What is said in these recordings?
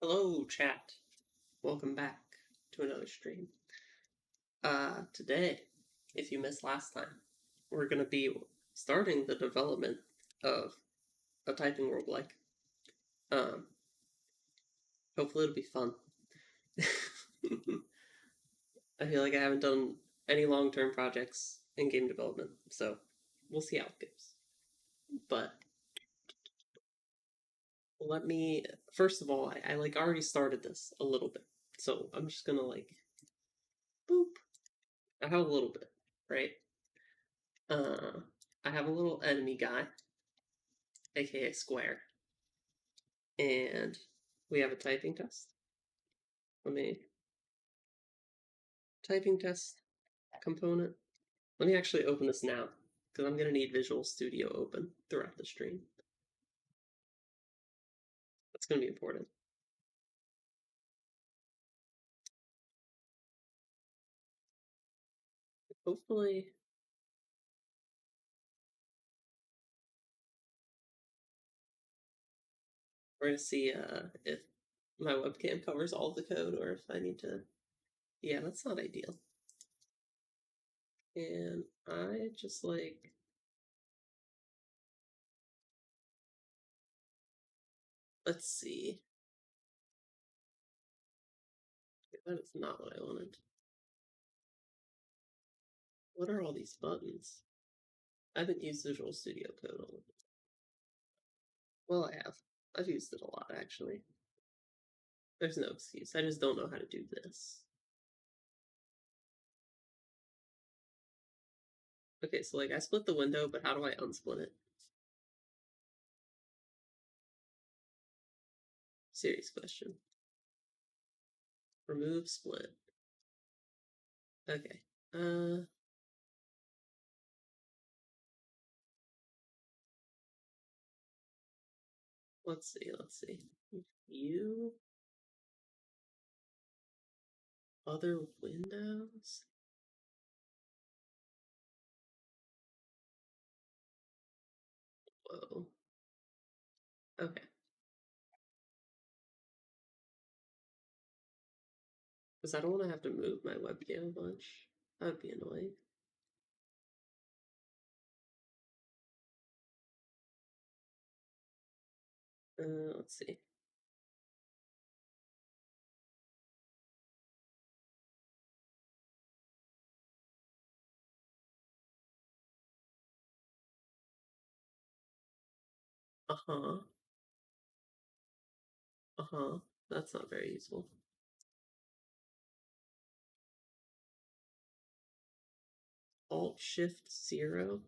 Hello, chat. Welcome back to another stream. Today, if you missed last time, we're going to be starting the development of a typing roguelike. Um, Hopefully it'll be fun. I feel like I haven't done any long-term projects in game development, so we'll see how it goes. But let me, first of all, I already started this a little bit, so I'm just gonna boop. I have a little bit, right? I have a little enemy guy, aka Square, and we have a typing test. Typing test component. Let me actually open this now, because I'm going to need Visual Studio open throughout the stream. That's going to be important. Hopefully, we're going to see if my webcam covers all the code, or if I need to... Yeah, that's not ideal. And I just let's see. That is not what I wanted. What are all these buttons? I haven't used Visual Studio Code on it. Well, I have. I've used it a lot, actually. There's no excuse. I just don't know how to do this. Okay, so I split the window, but how do I unsplit it? Serious question. Remove split. Okay. Let's see. View other windows. Whoa. Okay. Because I don't want to have to move my webcam a bunch. That would be annoying. Let's see. Uh-huh. Uh-huh. That's not very useful. Alt-Shift-0?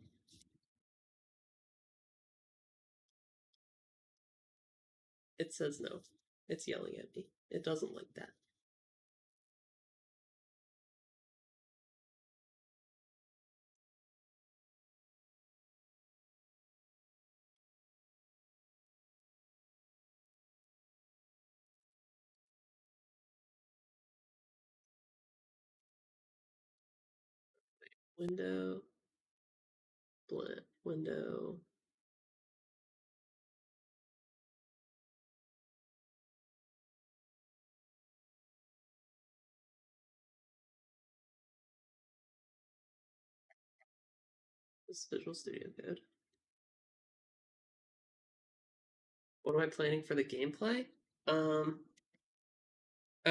It says no. It's yelling at me. It doesn't like that. Window. Split. Window. This is Visual Studio Code. What am I planning for the gameplay? I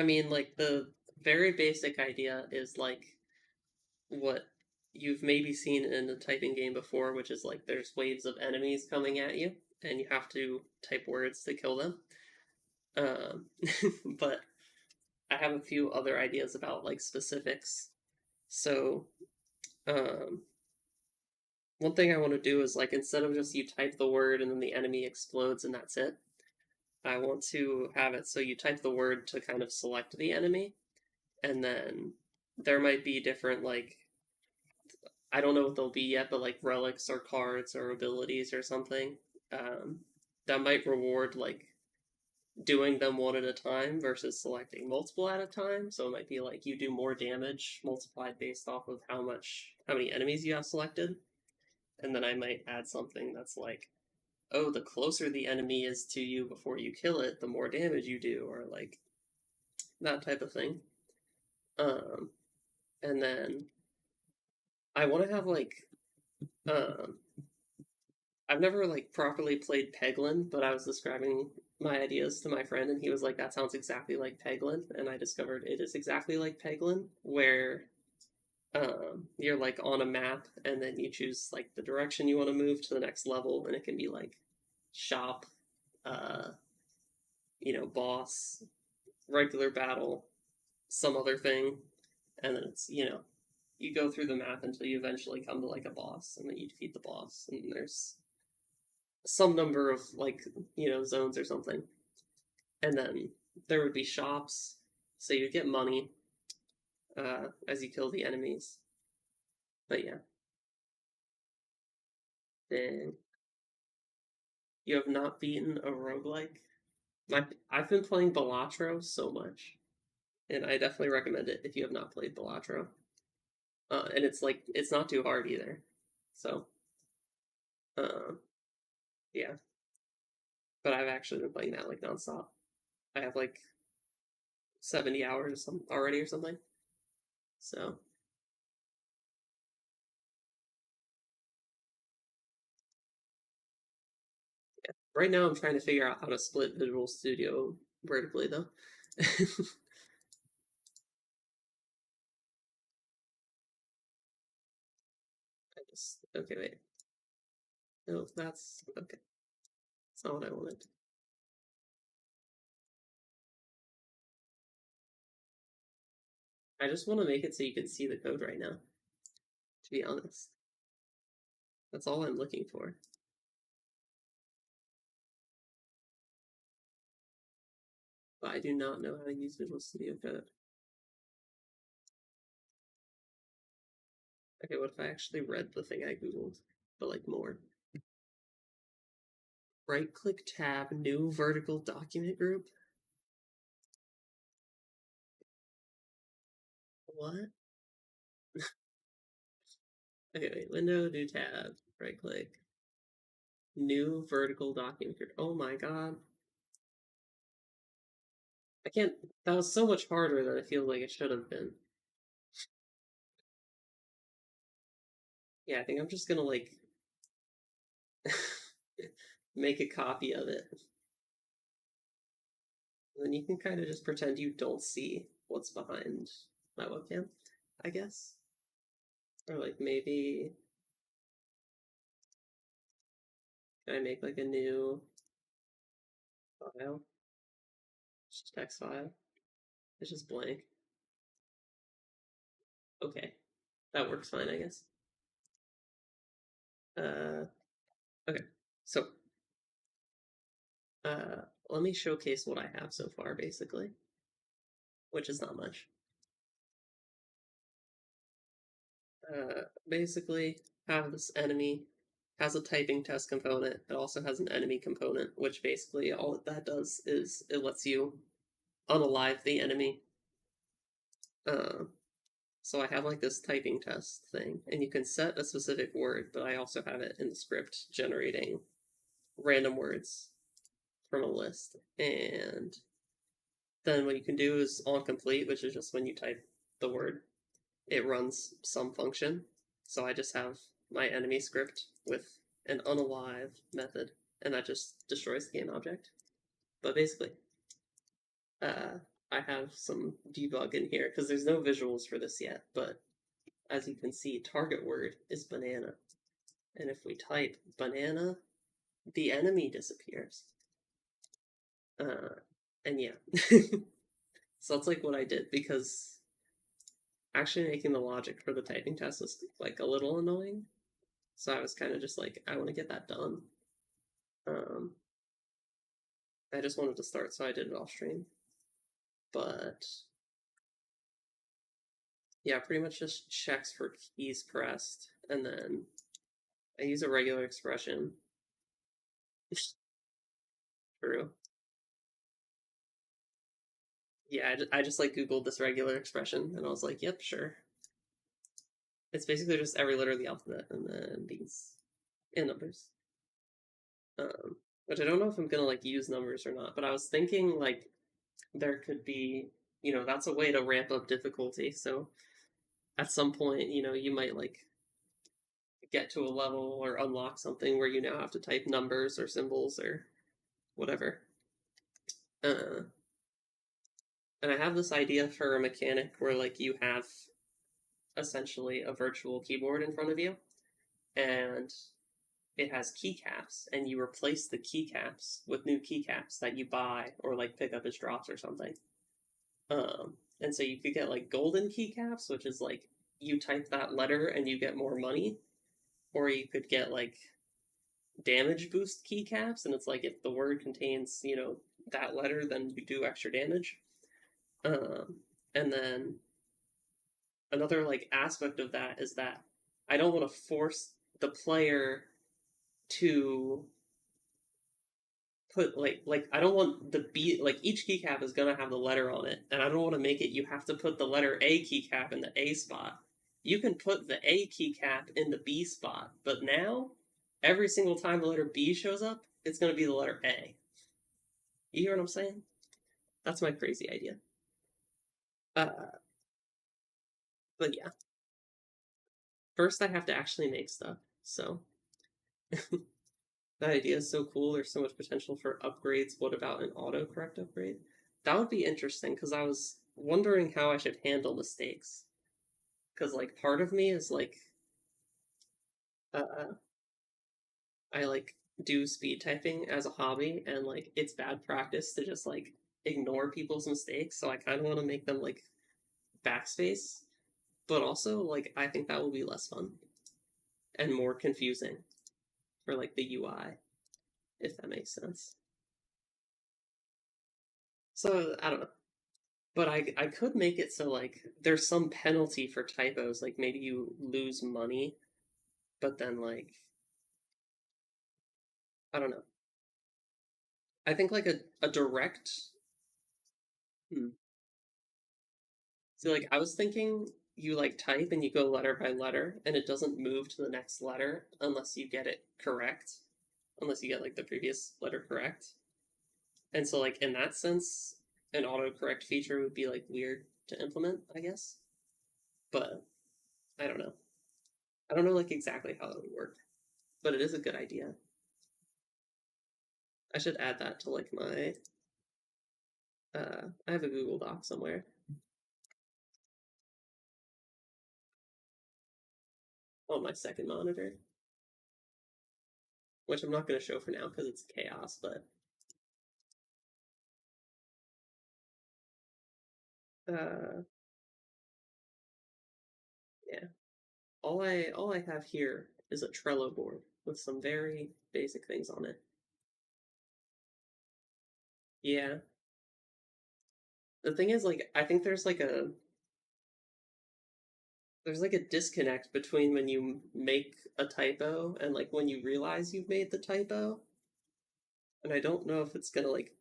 mean, the very basic idea is what you've maybe seen in a typing game before, which is there's waves of enemies coming at you, and you have to type words to kill them. But I have a few other ideas about specifics. So, one thing I want to do is instead of just you type the word and then the enemy explodes and that's it, I want to have it so you type the word to kind of select the enemy, and then there might be different I don't know what they'll be yet, but relics or cards or abilities or something that might reward doing them one at a time versus selecting multiple at a time. So it might be you do more damage multiplied based off of how many enemies you have selected, and then I might add something that's oh, the closer the enemy is to you before you kill it, the more damage you do, or like that type of thing. Um, and then I want to have like um, I've never like properly played Peglin, but I was describing my ideas to my friend, and he was like, "That sounds exactly like Peglin," and I discovered it is exactly like Peglin, where you're like on a map, and then you choose like the direction you want to move to the next level, and it can be like shop, uh, boss, regular battle, some other thing, and then it's you go through the map until you eventually come to like a boss, and then you defeat the boss, and there's some number of like zones or something, and then there would be shops, so you get money as you kill the enemies. But yeah, dang, you have not beaten a roguelike. I've been playing Balatro so much, and I definitely recommend it if you have not played Balatro. And it's like it's not too hard either. So uh, yeah, but I've actually been playing that like nonstop. I have like 70 hours or some already or something. So right now I'm trying to figure out how to split Visual Studio vertically though. I just okay wait. No, that's okay. That's not what I wanted. I just want to make it so you can see the code right now, to be honest. That's all I'm looking for. But I do not know how to use Visual Studio Code. Okay, what if I actually read the thing I Googled, but like more? Right click tab, new vertical document group? What? Okay, wait, window, new tab, right click, new vertical document group. Oh my god. I can't, that was so much harder than I feel like it should have been. Yeah, I think I'm just gonna like make a copy of it. And then you can kind of just pretend you don't see what's behind my webcam, I guess. Or like maybe can I make like a new file? Just text file. It's just blank. Okay. That works fine, I guess. Uh okay. So let me showcase what I have so far, basically, which is not much. Basically, have this enemy has a typing test component. It also has an enemy component, which basically all that does is it lets you unalive the enemy. Uh, so I have like this typing test thing, and you can set a specific word, but I also have it in the script generating random words from a list. And then what you can do is on complete, which is just when you type the word, it runs some function. So I just have my enemy script with an unalive method, and that just destroys the game object. But basically, uh, I have some debug in here because there's no visuals for this yet. But as you can see, target word is banana, and if we type banana, the enemy disappears. Uh, and yeah, so that's like what I did because actually making the logic for the typing test was like a little annoying. So I was kind of just like, I want to get that done. Um, I just wanted to start, so I did it off stream. But yeah, pretty much just checks for keys pressed, and then I use a regular expression. True. Yeah, I just like Googled this regular expression, and I was like, yep, sure. It's basically just every letter of the alphabet, and then these and numbers. Um, which I don't know if I'm gonna like use numbers or not, but I was thinking like there could be, that's a way to ramp up difficulty. So at some point, you might like get to a level or unlock something where you now have to type numbers or symbols or whatever. Uh, and I have this idea for a mechanic where like you have essentially a virtual keyboard in front of you, and it has keycaps, and you replace the keycaps with new keycaps that you buy or like pick up as drops or something. And so you could get like golden keycaps, which is like you type that letter and you get more money, or you could get like damage boost keycaps, and it's like if the word contains, that letter, then you do extra damage. Um, and then another like aspect of that is that I don't want to force the player to put like I don't want the B, like each keycap is gonna have the letter on it, and I don't want to make it you have to put the letter A keycap in the A spot. You can put the A keycap in the B spot, but now every single time the letter B shows up, it's gonna be the letter A. You hear what I'm saying? That's my crazy idea. Uh, but yeah, first I have to actually make stuff. So that idea is so cool. There's so much potential for upgrades. What about an autocorrect upgrade? That would be interesting because I was wondering how I should handle mistakes. Because like part of me is like, uh, I like do speed typing as a hobby, and like it's bad practice to just like ignore people's mistakes. So I kind of want to make them like backspace, but also like I think that will be less fun and more confusing for like the UI, if that makes sense. So I don't know. But I could make it so like there's some penalty for typos, like maybe you lose money, but then like I don't know. I think like a direct hmm. So like I was thinking you like type and you go letter by letter and it doesn't move to the next letter unless you get it correct, unless you get like the previous letter correct. And so like in that sense, an autocorrect feature would be like weird to implement, I guess. But I don't know. I don't know like exactly how that would work, but it is a good idea. I should add that to like my I have a Google Doc somewhere. On my second monitor, which I'm not going to show for now because it's chaos, but uh yeah. All I have here is a Trello board with some very basic things on it. Yeah. The thing is like I think there's like a disconnect between when you make a typo and like when you realize you've made the typo, and I don't know if it's going to like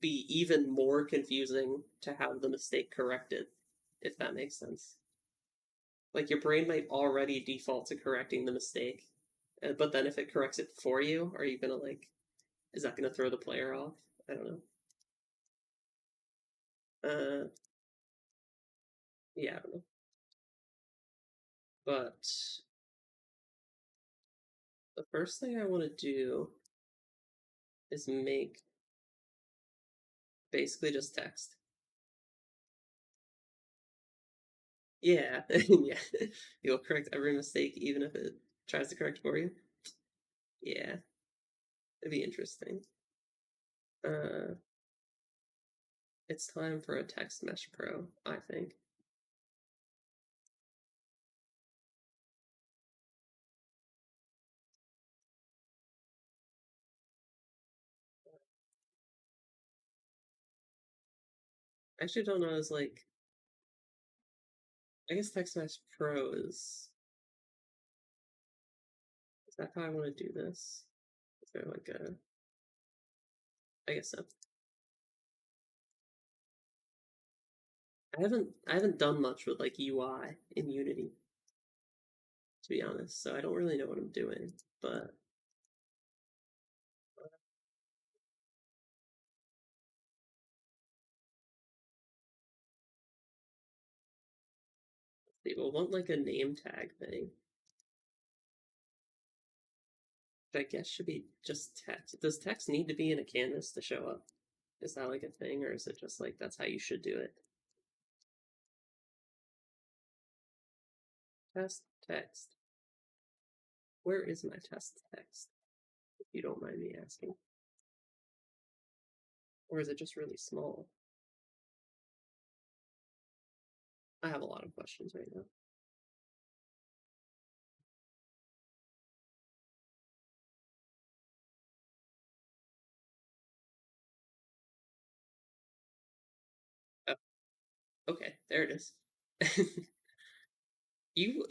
be even more confusing to have the mistake corrected, if that makes sense. Like your brain might already default to correcting the mistake, but then if it corrects it for you, are you gonna like? Is that gonna throw the player off? I don't know. Uh, yeah, I don't know. But the first thing I want to do is make basically just text. Yeah, yeah. You'll correct every mistake, even if it tries to correct for you. Yeah, it'd be interesting. Uh, it's time for a text mesh pro, I think. I actually don't know. Is like I guess text mesh pro is that how I want to do this? Is there like a I guess so. I haven't done much with like UI in Unity, to be honest, so I don't really know what I'm doing. But They will want like a name tag thing, which I guess should be just text. Does text need to be in a canvas to show up? Is that like a thing, or is it just like that's how you should do it? Test text. Where is my test text? If you don't mind me asking. Or is it just really small? I have a lot of questions right now. Oh, okay, there it is.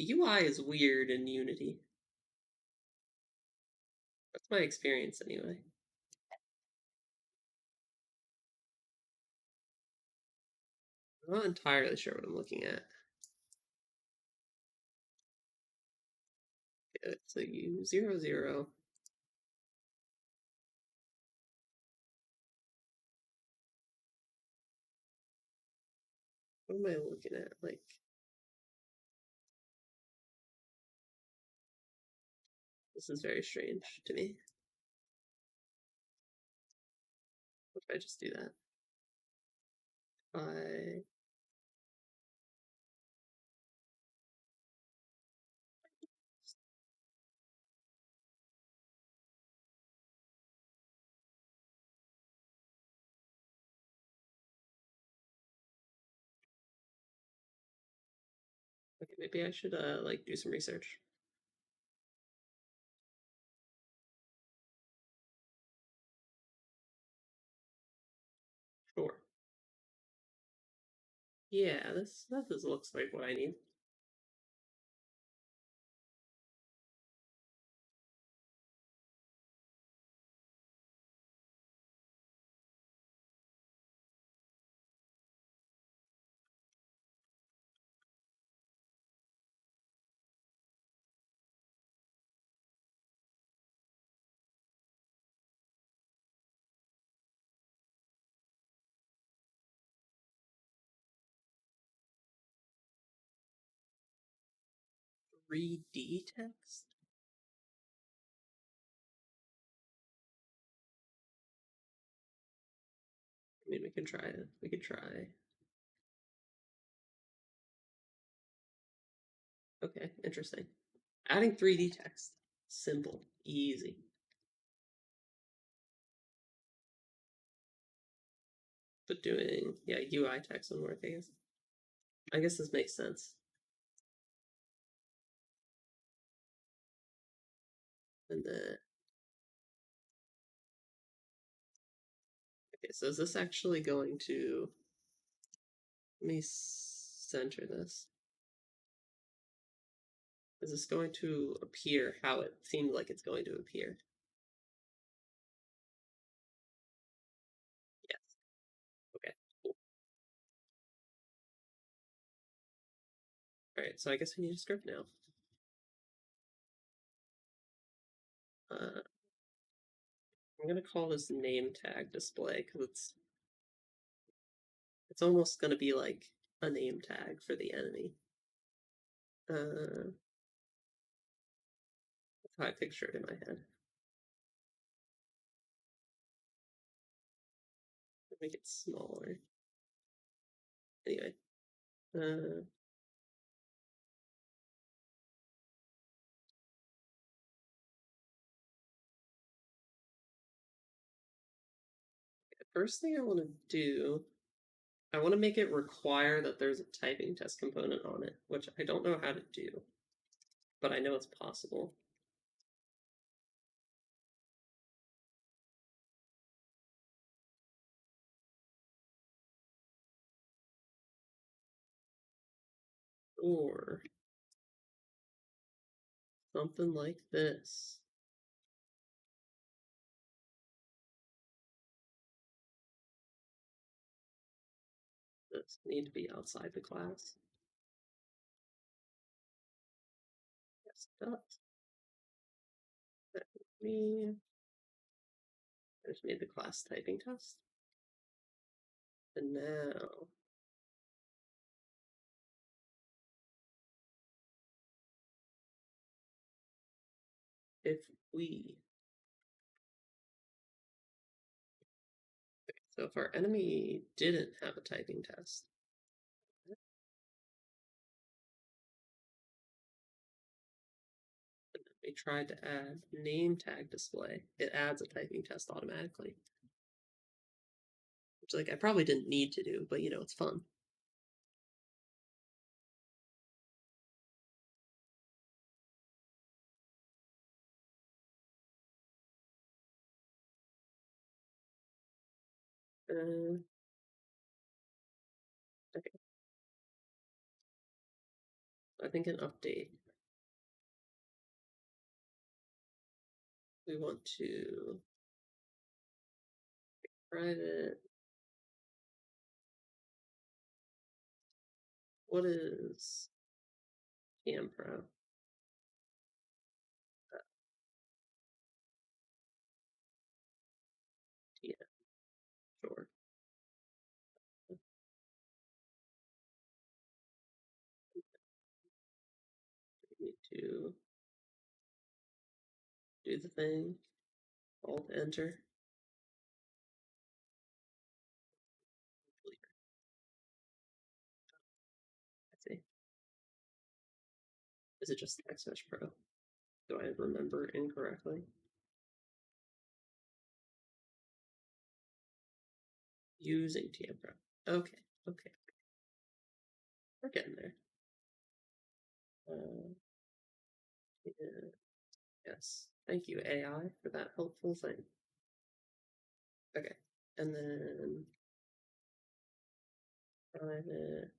UI is weird in Unity. That's my experience anyway. I'm not entirely sure what I'm looking at. So U00. What am I looking at? Like, this is very strange to me. What if I just do that? I okay, maybe I should like do some research. Sure. Yeah, this looks like what I need. .3D text? I mean, we can try it. We could try. Okay, interesting. Adding 3D text. Simple. Easy. But doing, yeah, UI text would work, I guess. I guess this makes sense. And then, okay, so is this actually going to, let me center this. Is this going to appear how it seemed like it's going to appear? Yes. Okay, cool. All right, so I guess we need a script now. I'm gonna call this name tag display because it's almost gonna be like a name tag for the enemy. That's how I picture it in my head. Make it smaller. Anyway, uh, the first thing I want to do, I want to make it require that there's a typing test component on it, which I don't know how to do, but I know it's possible. Or something like this. This need to be outside the class. Yes, it does. That me. I just made the class typing test. And now if we... So if our enemy didn't have a typing test, we tried to add name tag display, it adds a typing test automatically. Which, like, I probably didn't need to do, but you know, it's fun. Okay. I think an update. We want to private. What is TM Pro? Yeah, sure. We need to do the thing. Alt enter. I see. Is it just Xmesh Pro? Do I remember incorrectly? Using TM Pro. Okay, okay. We're getting there. Yeah. Yes. Thank you, AI, for that helpful thing. Okay. And then private.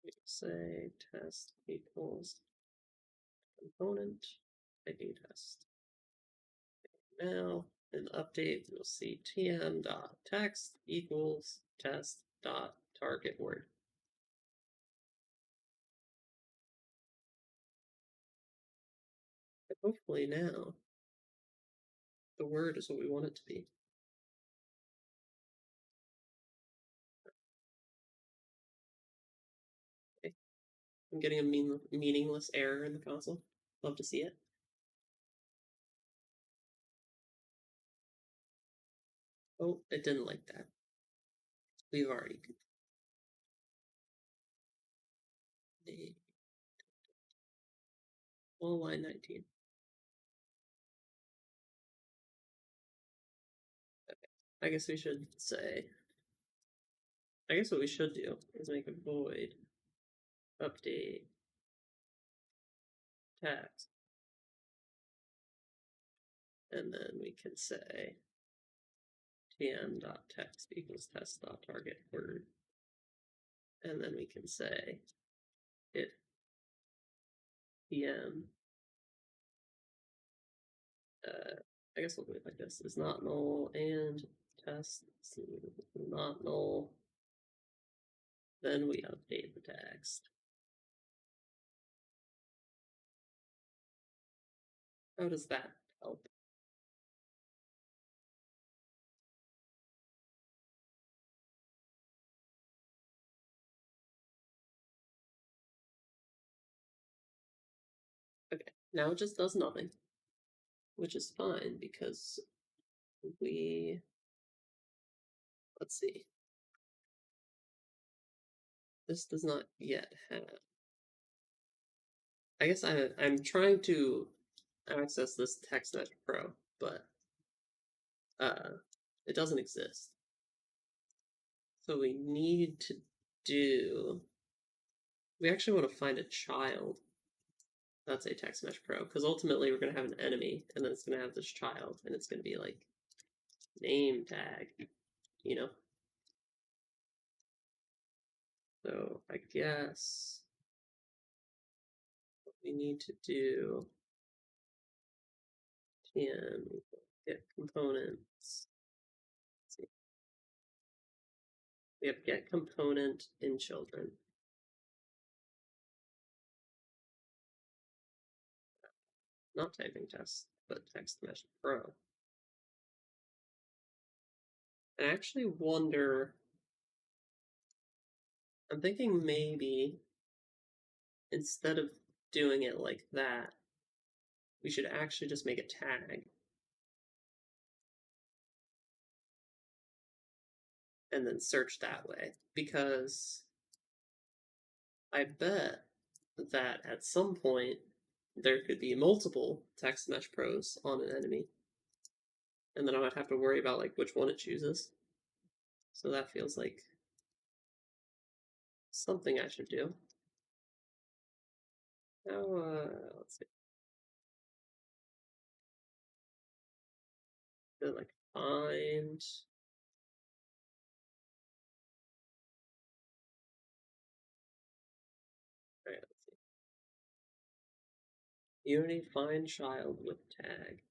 We say test equals component typing test. Now, in update, you'll see tm.text equals test dot target word. And hopefully now, the word is what we want it to be. Okay. I'm getting a meaningless error in the console. Love to see it. Oh, it didn't like that. We've already. Well, line 19. Okay. I guess we should say. I guess what we should do is make a void update text, and then we can say tm.text equals test.target word, and then we can say if tm, I guess we'll do it like this, is not null and test is not null, then we update the text. How does that help? Okay, now it just does nothing, which is fine because let's see, this does not yet have, I guess I'm trying to access this TextMesh Pro, but it doesn't exist. So we need to do, we actually want to find a child that's a TextMesh Pro, because ultimately we're going to have an enemy, and then it's going to have this child, and it's going to be like name tag, you know? So I guess what we need to do can get components. Let's see. We have get component in children. Not typing test, but TextMesh Pro. I actually wonder I'm thinking maybe instead of doing it like that, we should actually just make a tag and then search that way. Because I bet that at some point there could be multiple text mesh pros on an enemy. And then I would have to worry about like which one it chooses. So that feels like something I should do. Now, let's see. Like find. All right, let's see. Unity find child with tag.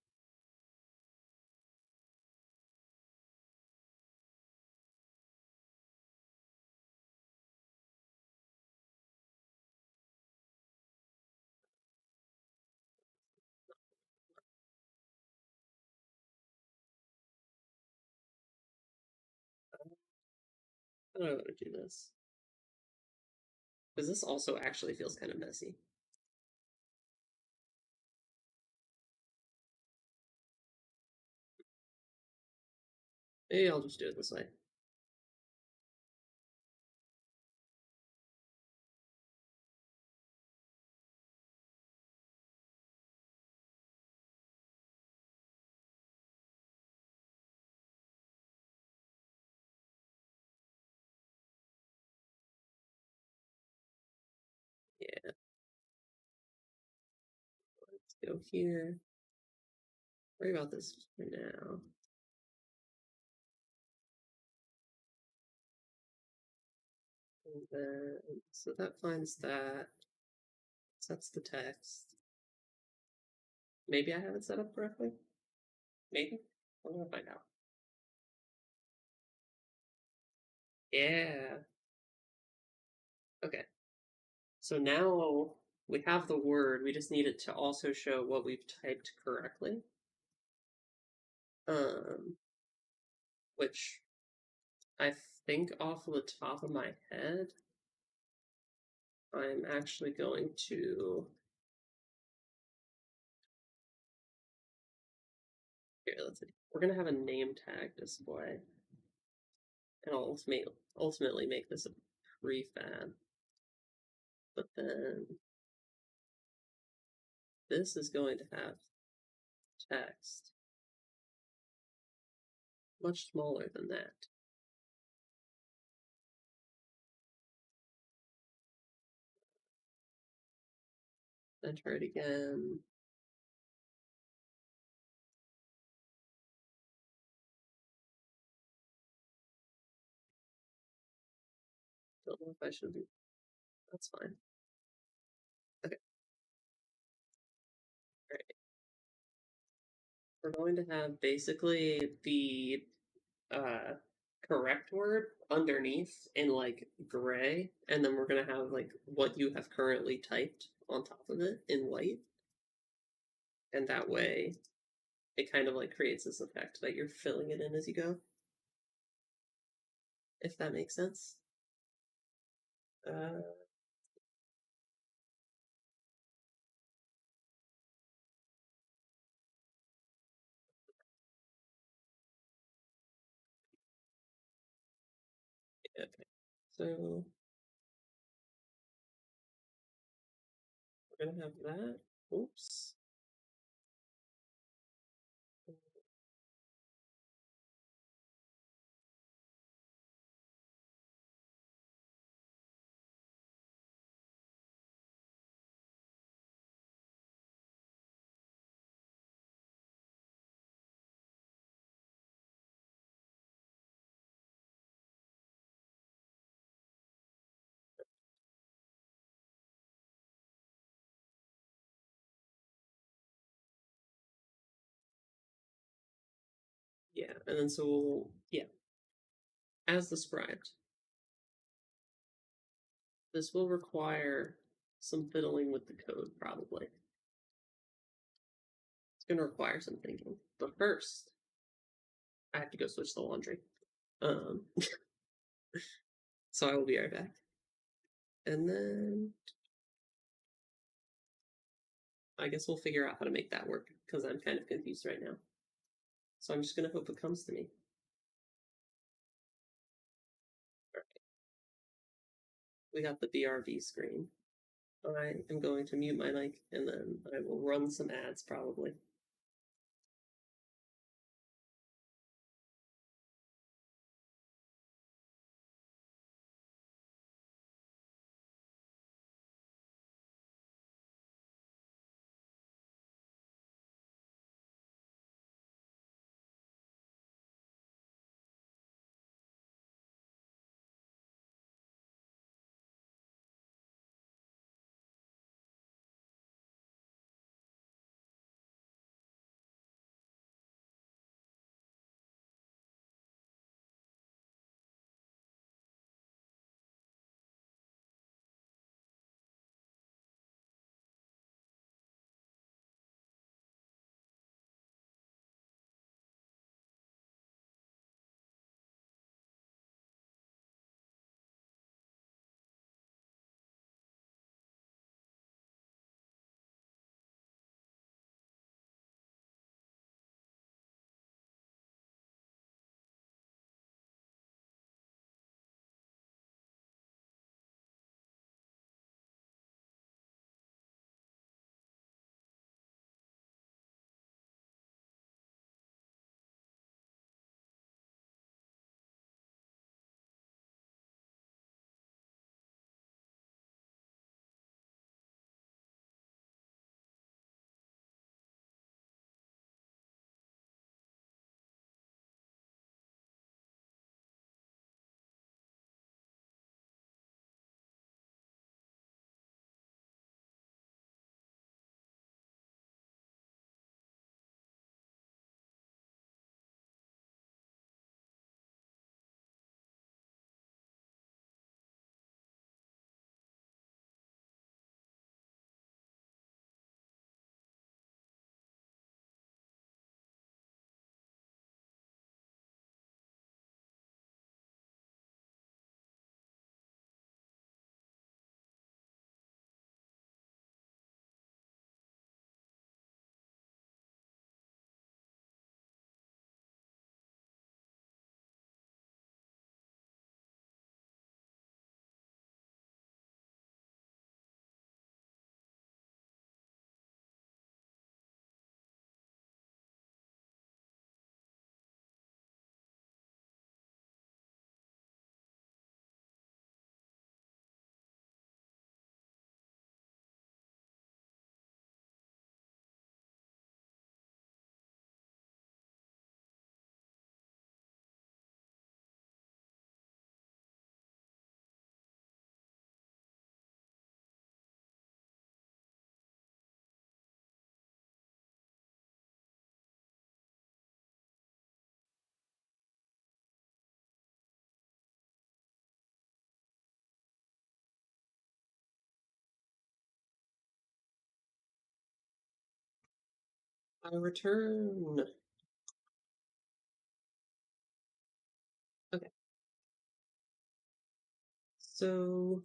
I don't know how to do this. Because this also actually feels kind of messy. Maybe I'll just do it this way. Yeah, let's go here. Worry about this for now. And then, so that finds that, sets the text. Maybe I have it set up correctly? Maybe? I'm gonna find out. Yeah. Okay. So now we have the word, we just need it to also show what we've typed correctly. Which I think off of the top of my head, I'm actually going to. Here, let's see. We're gonna have a name tag display, and I'll ultimately make this a prefab. But then this is going to have text much smaller than that. Enter it again. Don't know if I should be. That's fine. Okay. All right. We're going to have basically the uh, correct word underneath in like gray, and then we're gonna have like what you have currently typed on top of it in white, and that way it kind of like creates this effect that you're filling it in as you go, if that makes sense. Uh, okay, so we're gonna have that. Oops. Yeah, and then so yeah, as described, this will require some fiddling with the code probably. It's gonna require some thinking. But first, I have to go switch the laundry. Um, so I will be right back. And then I guess we'll figure out how to make that work because I'm kind of confused right now. So I'm just going to hope it comes to me. All right. We got the BRB screen. I am going to mute my mic and then I will run some ads probably. I return. Okay. So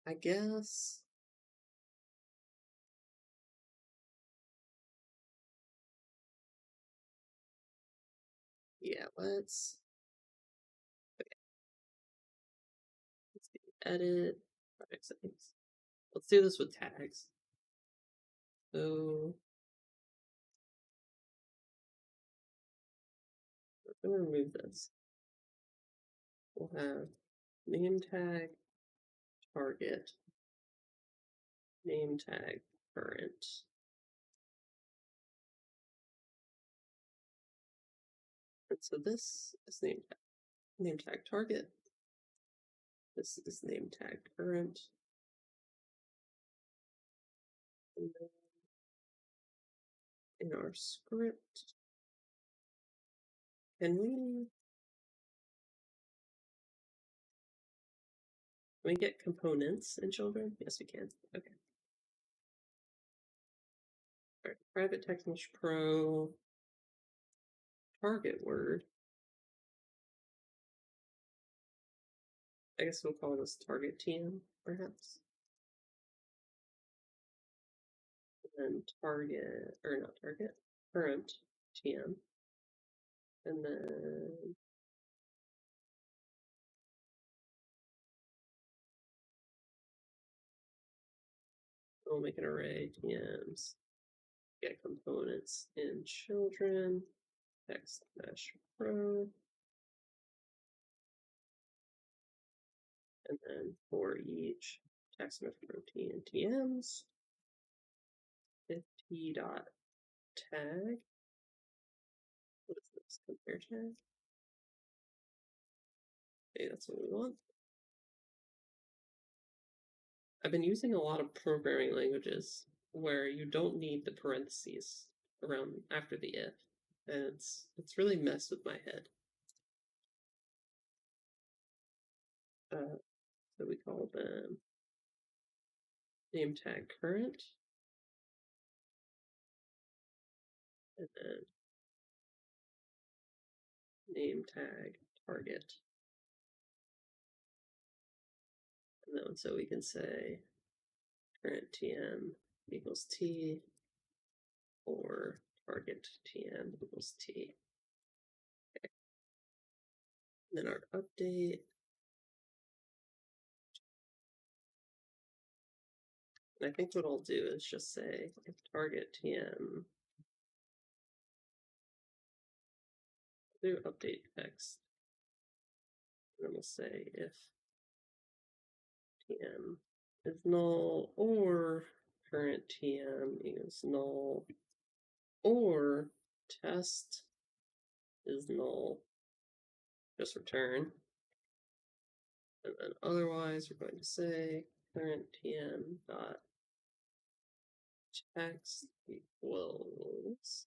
I guess yeah, let's see, edit project settings. Let's do this with tags. So we're gonna remove this. We'll have name tag target, name tag current. And so this is name tag target. This is name tag current. And then in our script, can we get components in children? Yes, we can. Okay. All right. Private text mesh pro target word. I guess we'll call this target TM, perhaps. And then target, or not target, current TM. And then we'll make an array TMs, get components in children, text mesh pro, and then for each text mesh protein TMs, if t dot tag, what is this, compare tag? Okay, that's what we want. I've been using a lot of programming languages where you don't need the parentheses around after the if, and it's really messed with my head. So we call them name tag current, and then name tag target. And then so we can say current TM equals T or target TM equals T. Okay. And then our update. And I think what I'll do is just say if target TM, do update text. And then we'll say if TM is null or current TM is null or test is null, just return. And then otherwise we're going to say current TM dot text equals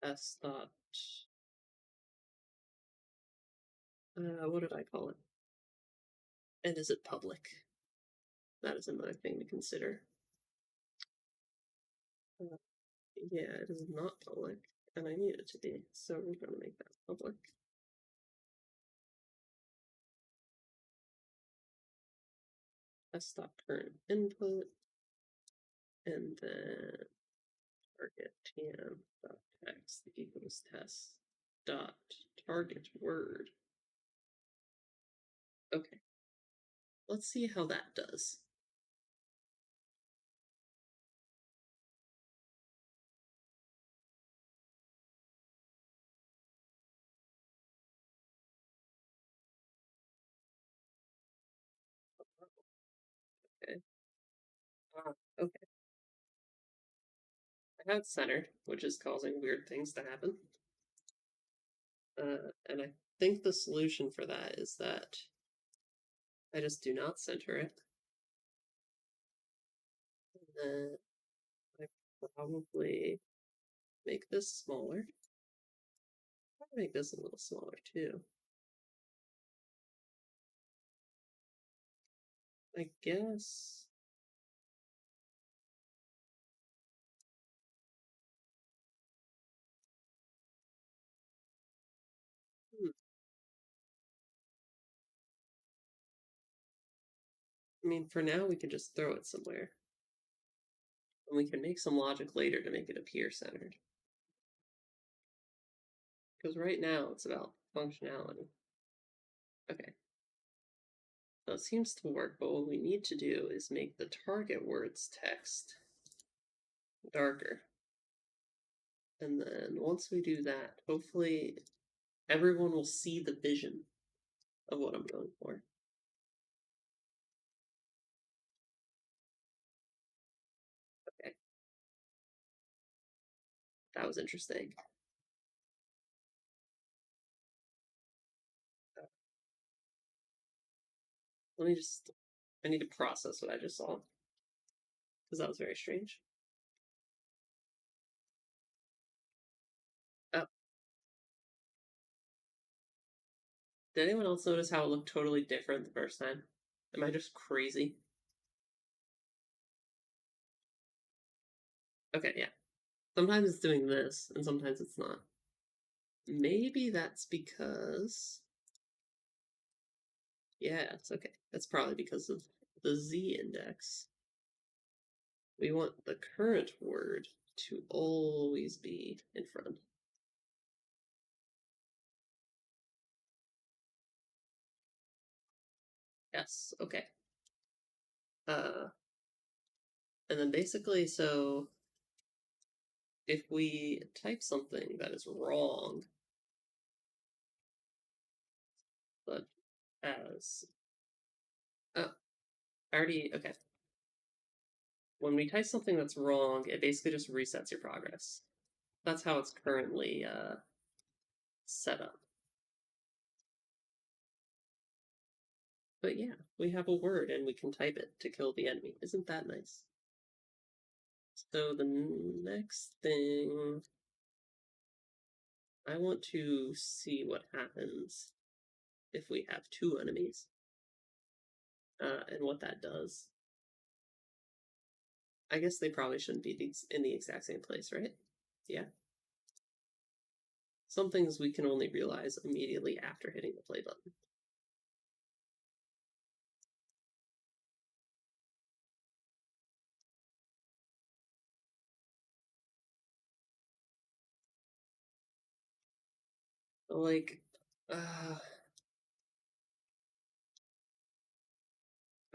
test dot what did I call it? And is it public? That is another thing to consider. Yeah, it is not public, and I need it to be, so we're going to make that public. Test.current input, and then target TM dot text equals test dot target word. Okay, let's see how that does. Okay. Okay. I have centered, which is causing weird things to happen. And I think the solution for that is that I just do not center it. And then I probably make this smaller. I'll make this a little smaller too. I guess. I mean, for now, we can just throw it somewhere. And we can make some logic later to make it appear centered. Because right now, it's about functionality. Okay. So it seems to work, but what we need to do is make the target words text darker. And then once we do that, hopefully everyone will see the vision of what I'm going for. Okay. That was interesting. Let me just, I need to process what I just saw. Because that was very strange. Oh. Did anyone else notice how it looked totally different the first time? Am I just crazy? Okay, yeah. Sometimes it's doing this, and sometimes it's not. Maybe that's because Yeah, it's okay. That's probably because of the Z index. We want the current word to always be in front. Yes, okay. And then basically, so if we type something that is wrong, but as oh, I already okay. When we type something that's wrong, it basically just resets your progress. That's how it's currently set up. But yeah, we have a word and we can type it to kill the enemy. Isn't that nice? So the next thing, I want to see what happens if we have two enemies and what that does. I guess they probably shouldn't be in the exact same place, right? Yeah. Some things we can only realize immediately after hitting the play button. Like, uh,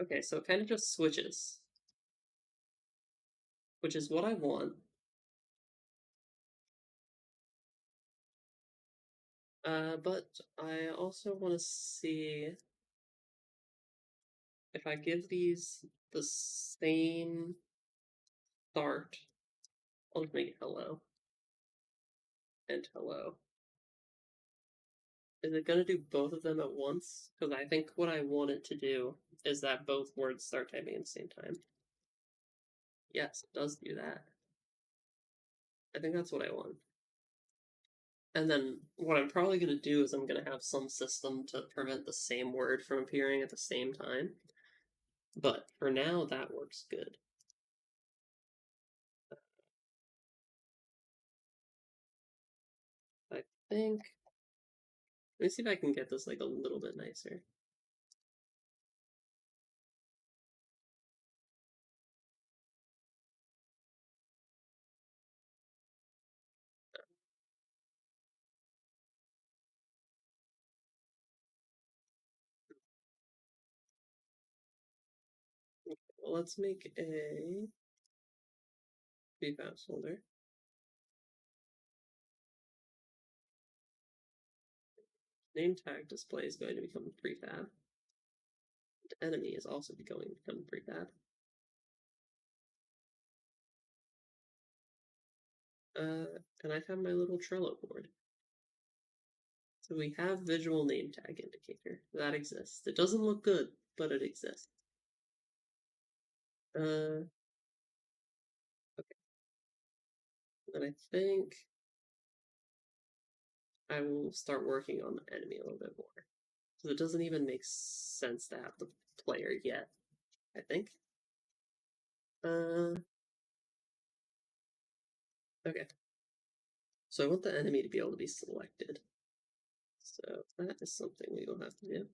okay, so it kind of just switches, which is what I want. But I also want to see if I give these the same start. I'll just make it hello and hello. Is it going to do both of them at once? Because I think what I want it to do is that both words start typing at the same time. Yes, it does do that. I think that's what I want. And then what I'm probably going to do is I'm going to have some system to prevent the same word from appearing at the same time. But for now, that works good. I think. Let me see if I can get this like a little bit nicer. Well, let's make a prefab folder. Name tag display is going to become prefab. The enemy is also going to become prefab. And I have my little Trello board. So we have visual name tag indicator. That exists. It doesn't look good, but it exists. Okay. And I think I will start working on the enemy a little bit more. So it doesn't even make sense to have the player yet, I think. Okay. So I want the enemy to be able to be selected. So that is something we will have to do.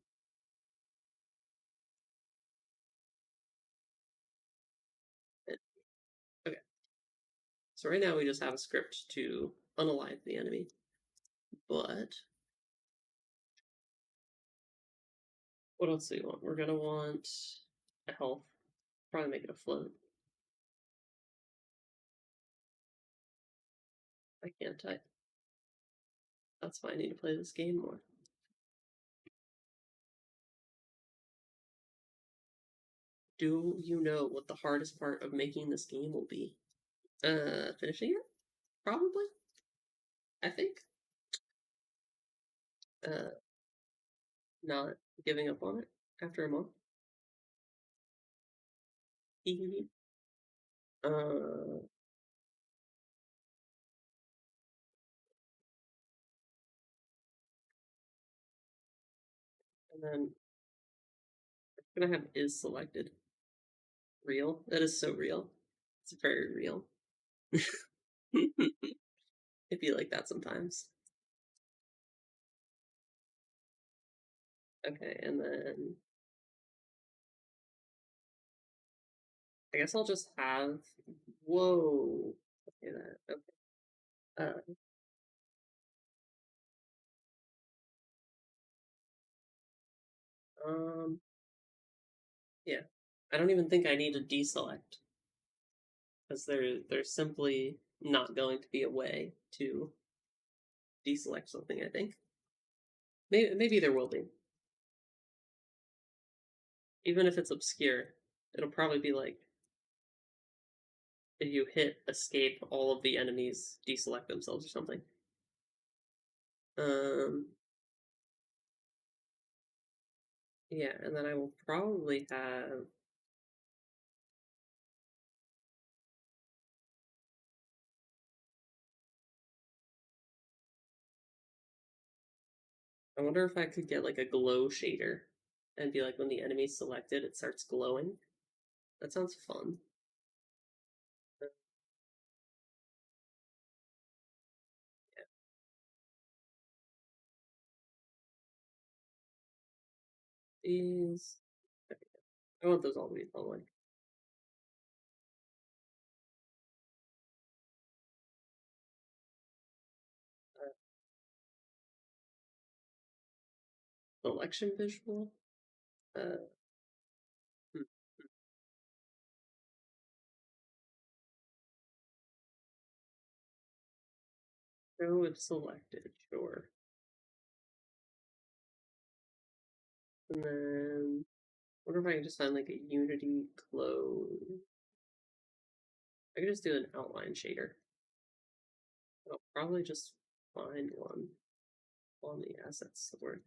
Okay. So right now we just have a script to unalive the enemy. But what else do we want? We're gonna want a health. Probably make it a float. I can't type. That's why I need to play this game more. Do you know what the hardest part of making this game will be? Finishing it? Probably. I think. Uh, not giving up on it after a month. uh, and then I'm gonna have is selected. Real. That is so real. It's very real. It'd be like that sometimes. Okay, and then I guess I'll just have. Whoa. Okay, that. Okay. Yeah. I don't even think I need to deselect because there's simply not going to be a way to deselect something. I think maybe there will be, even if it's obscure. It'll probably be like if you hit escape, all of the enemies deselect themselves or something. Um, yeah, and then I will probably have. I wonder if I could get like a glow shader and be like when the enemy's selected, it starts glowing. That sounds fun. Yeah, these. I want those all to be public. Selection visual. Uh, hmm. Show if selected, sure. And then wonder if I can just find like a Unity clone. I could just do an outline shader. I'll probably just find one on the assets store.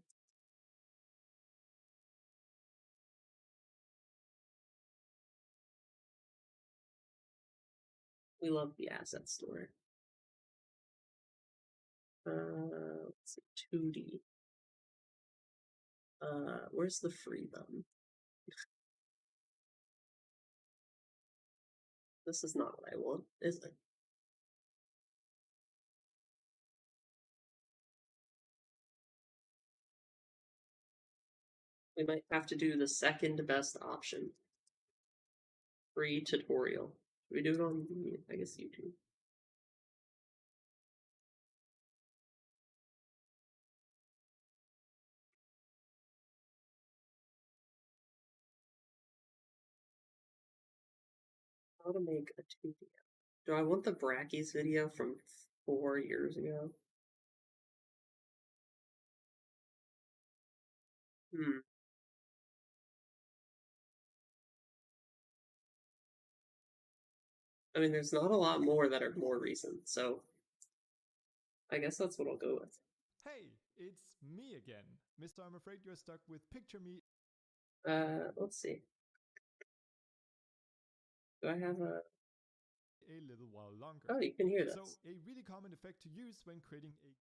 We love the asset store. Let's see, 2D. Where's the free button? This is not what I want, is it? We might have to do the second best option. Free tutorial. Should we do it on, I guess, YouTube? How to make a 2D. Do I want the Brackies video from 4 years ago? Hmm. I mean, there's not a lot more that are more recent, so I guess that's what I'll go with. Hey, it's me again. Mister, I'm afraid you're stuck with Picture Me Let's see. Do I have a. a little while longer. Oh, you can hear So, this. a really common effect to use when creating a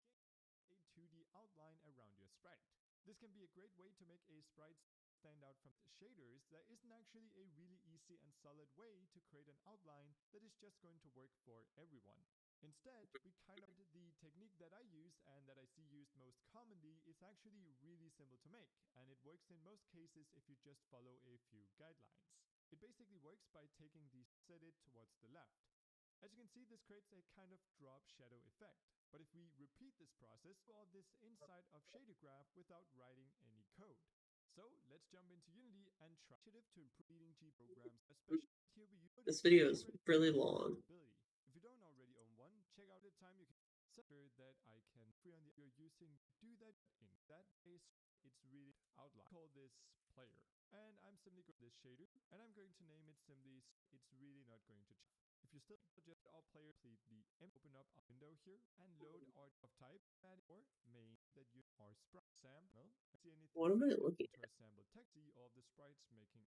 2D outline around your sprite. This can be a great way to make a sprite stand out from the shaders. There isn't actually a really easy and solid way to create an outline that is just going to work for everyone. Instead, we kind of the technique that I use and that I see used most commonly is actually really simple to make, and it works in most cases if you just follow a few guidelines. It basically works by taking the set it towards the left. As you can see, this creates a kind of drop shadow effect. But if we repeat this process, all this inside of Shader Graph without writing any code. So let's jump into Unity and try initiative to improve leading G programs, especially here we use This if video you is already really long. ability. If you don't already own one, check out the time you can set that I can free on the you're using do that in that case it's really outline. Call this player. And I'm simply going to this shader and I'm going to name it simply it's really not going to change. If you still just all player completely open up a window here and load art of type or main that you are sprite sample. See anything What am I looking into a sample text, see all the sprites making.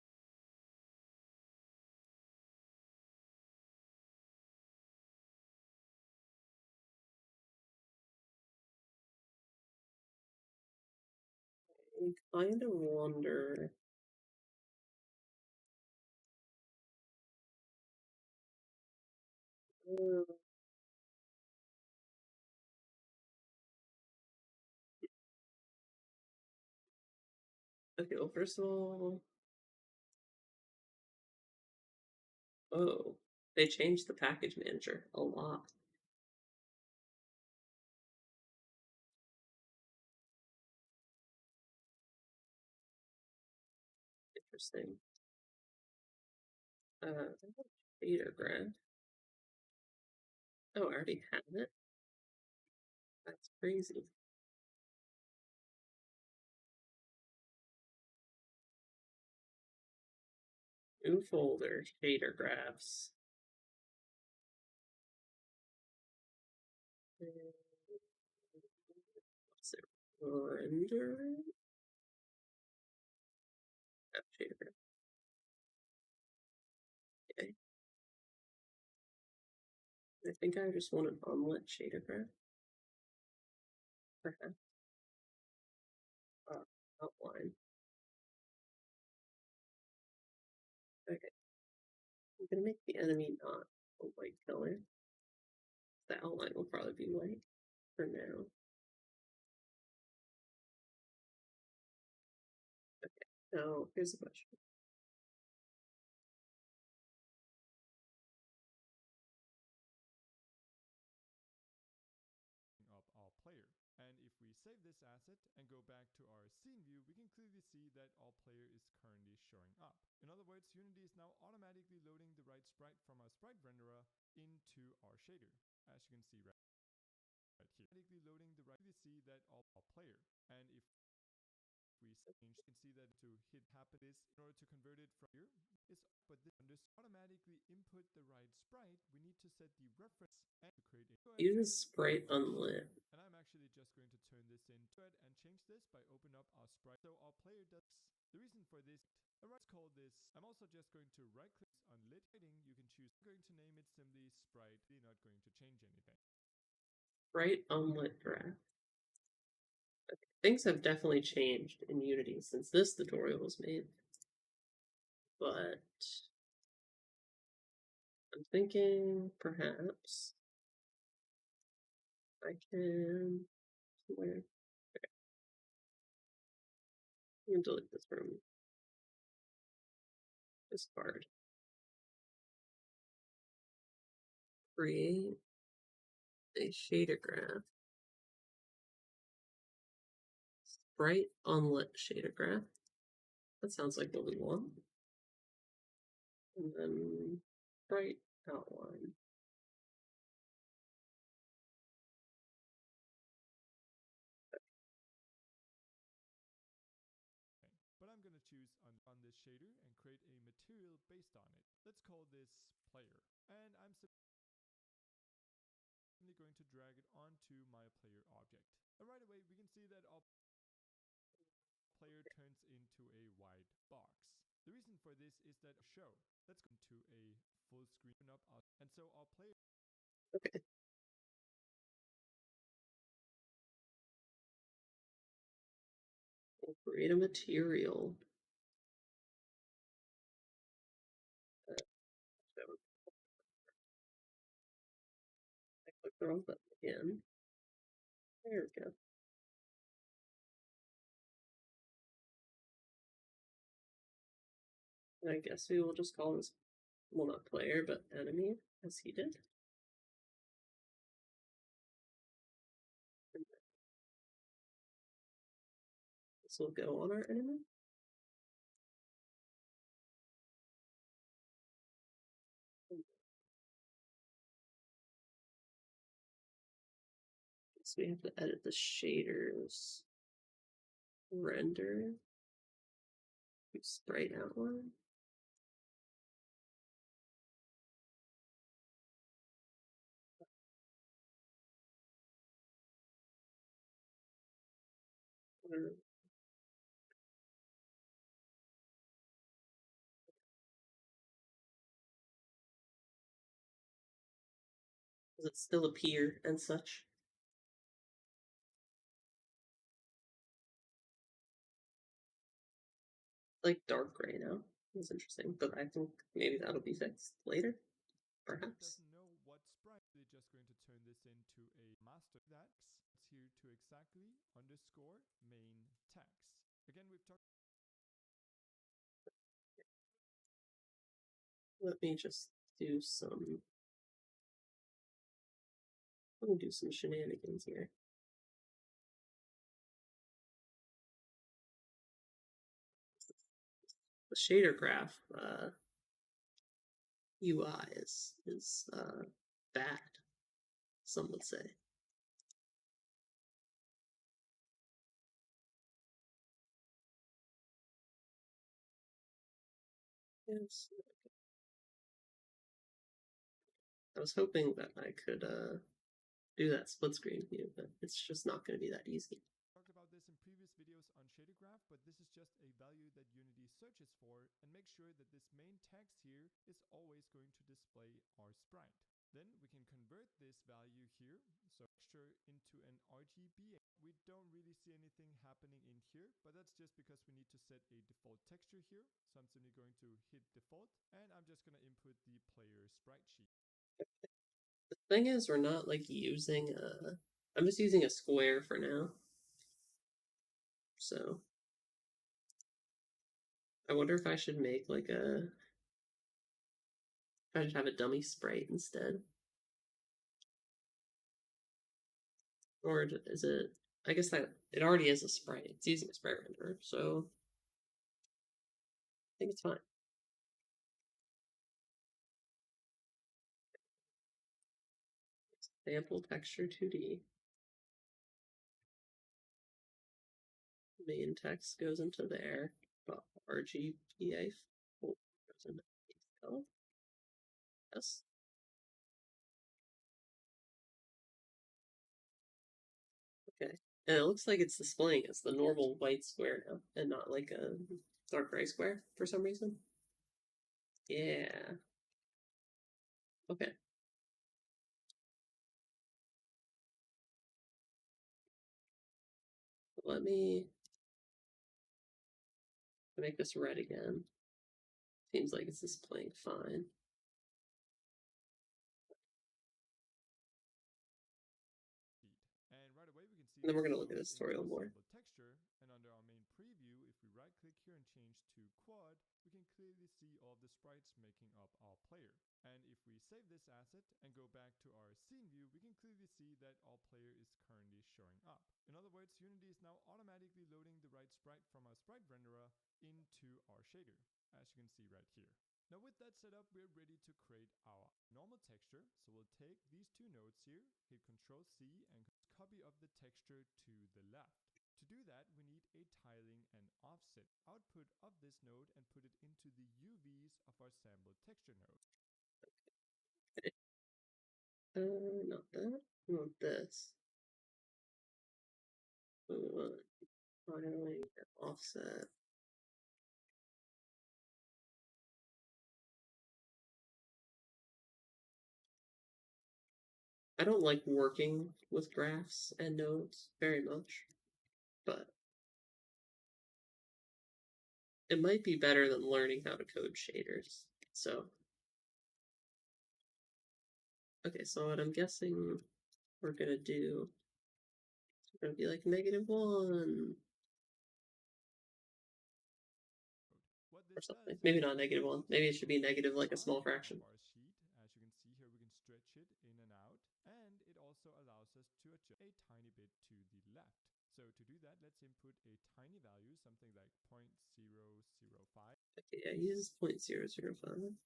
at? I kind of wonder. Uh, Okay, well, first of all, oh, they changed the package manager a lot. Interesting. Data graph. Oh, I already have it. That's crazy. New folder, shader graphs. What's it? Render? Oh, shader graph. Okay. I think I just want an omelet shader graph. Perhaps. Outline. Okay. I'm gonna make the enemy not a white color. The outline will probably be white for now. Okay. Now, here's a question. Up our player. And if we save this asset and go back to our scene view, we can clearly see that our player is currently showing up. In other words, Unity is now automatically loading the right sprite from our sprite renderer into our shader. As you can see right here, automatically loading the right, you see that our player. And if we change, you can see that to hit happen this in order to convert it from here is, but this automatically input the right sprite. We need to set the reference and to create a Use sprite unlit. and I'm actually just going to turn this into it and change this by open up our sprite. So our player does the reason for this. Let's call this. I'm also just going to right click on lit lighting. You can choose. I'm going to name it simply sprite. You're not going to change anything. Sprite unlit graph. Okay. Things have definitely changed in Unity since this tutorial was made. But I'm thinking perhaps I can where you can delete this from this card. Create a shader graph. Sprite unlit shader graph. That sounds like what we want. And then sprite outline. But I'm going to choose on this shader and create a material based on it. Let's call this player. And I'm simply going to drag it onto my player object. And right away, we can see that our player turns into a white box. The reason for this is that show. Let's go into a full screen up and so our player. Okay. We'll create a material. I click the wrong button again. There we go. And I guess we will just call this, well, not player, but enemy, as he did. And this will go on our enemy. So we have to edit the shaders. Render. Sprite outline. Does it still appear and such? Like dark gray now. That's interesting, but I think maybe that'll be fixed later, perhaps. Doesn't know what sprite. They're just going to turn this into a master that's here to exactly underscore main text. Again, we've talked Let me just do some. Let me do some shenanigans here. The shader graph UI is bad, some would say. Yes. I was hoping that I could do that split screen view, but it's just not going to be that easy. Talked about this in previous videos on shader graph, but this is just a value that Unity searches for, and make sure that this main text here is always going to display our sprite. Then we can convert this value here, so texture, into an RGB. We don't really see anything happening in here, but that's just because we need to set a default texture here. So I'm simply going to hit default, and I'm just going to input the player sprite sheet. The thing is, we're not like using I'm just using a square for now. So I wonder if I should make like I should have a dummy sprite instead. Or is it, I guess that it already is a sprite. It's using a sprite renderer, so I think it's fine. Sample texture 2D. Main text goes into there. RGBA goes into Excel. Yes. Okay. And it looks like it's displaying as the normal white square now, and not like a dark gray square for some reason. Yeah. Okay. Let me make this red again. Seems like it's displaying fine. And right away we can see And then we're going to this look at goes this into tutorial a more. sample texture, and under our main preview, if we right click here and change to quad, we can clearly see all the sprites making up our player. And if we save this asset and go back to our scene view, we can clearly see that our player is currently showing up. In other words, Unity is now automatically loading the right sprite from our sprite renderer into our shader, as you can see right here. Now with that set up, we're ready to create our normal texture. So we'll take these two nodes here, hit Ctrl C and copy of the texture to the left. To do that, we need a tiling and offset output of this node and put it into the UVs of our sample texture node. Not that. We want this. We want tiling and offset. I don't like working with graphs and nodes very much, but it might be better than learning how to code shaders. So, okay, so what I'm guessing we're gonna do, we're gonna be like -1 What or this something. does Maybe is not this -1. allows Maybe us it to should go be to the negative like a small bottom of fraction. our sheet. As you can see here, we can stretch it in and out, and it also allows us to adjust a tiny bit to the left. So to do that, let's input a tiny value, something like 0.005. Okay, yeah, use 0.005.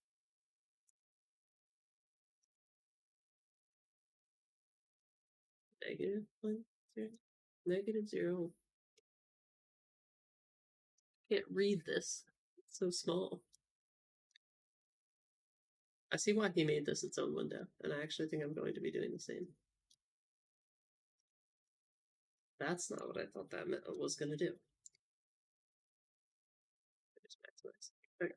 -0.0. -0. Can't read this. It's so small. I see why he made this its own window, and I actually think I'm going to be doing the same. That's not what I thought that was going to do. Just maximize. Okay.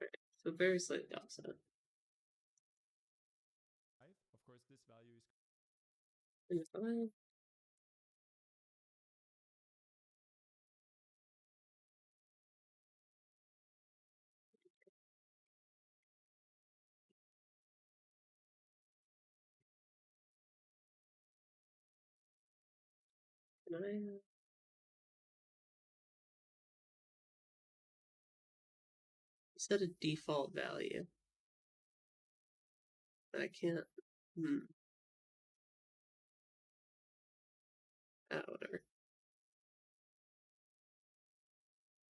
Alright, so very slightly offset. Of course, this value is And if I can I Set a default value. I can't. Whatever.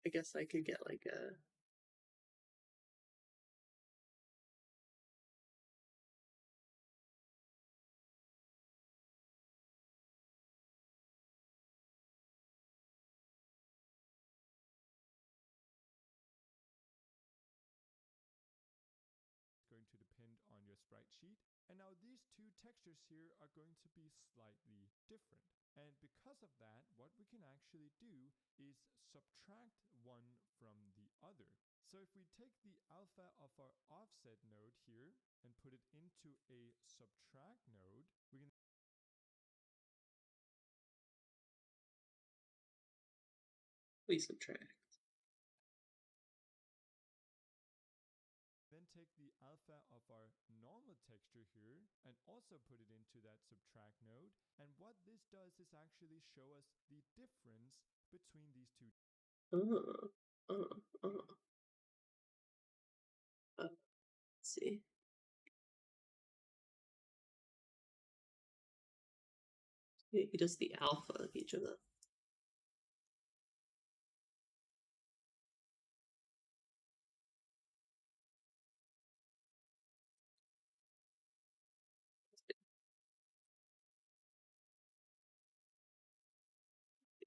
I guess I could get like a. Going to depend on your sprite sheet. And now these two textures here are going to be slightly different. And because of that, what we can actually do is subtract one from the other. So if we take the alpha of our offset node here and put it into a subtract node, we can Please subtract. then take the alpha of our normal texture here and also put it into that subtract node. And what this does is actually show us the difference between these two. Let's see. He does the alpha of each of them.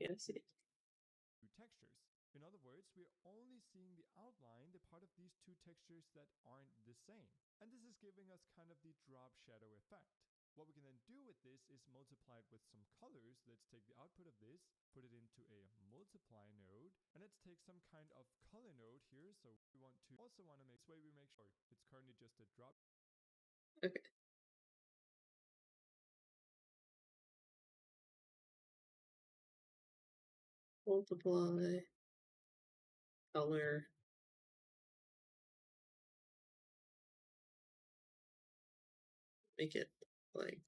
Yeah, I see. Textures. In other words, we're only seeing the outline, the part of these two textures that aren't the same. And this is giving us kind of the drop shadow effect. What we can then do with this is multiply it with some colors. Let's take the output of this, put it into a multiply node, and let's take some kind of color node here. So we want to also want to make this way we make sure it's currently just a drop. Okay. Multiply, color, make it like,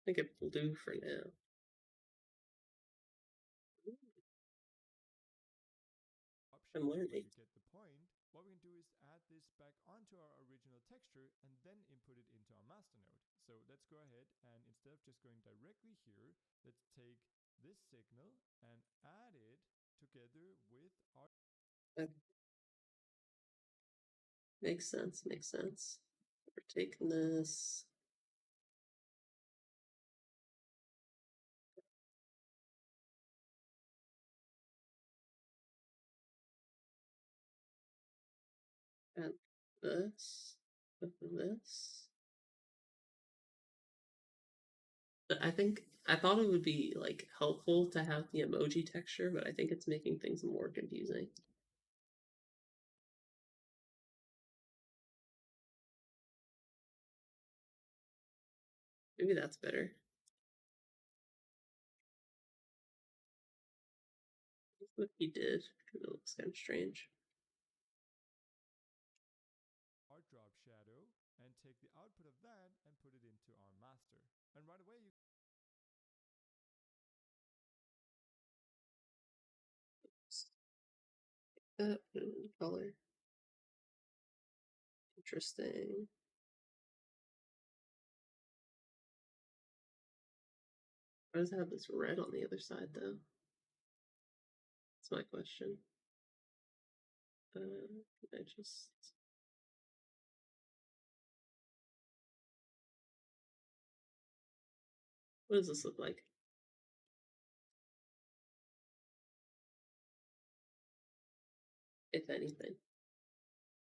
make it blue for now. I'm learning. You get the point. What we can do is add this back onto our original texture and then input it into our master node. So let's go ahead and instead of just going directly here, let's take this signal and add it together with our. Okay. Makes sense, makes sense. We're taking this. Add this with this. I thought it would be like helpful to have the emoji texture, but I think it's making things more confusing. Maybe that's better. That's what he did, because it looks kind of strange. Our drop shadow and take the output of that and put it into our master. And right away you That color. Interesting. Why does it have this red on the other side, though? That's my question. I just. What does this look like? If anything.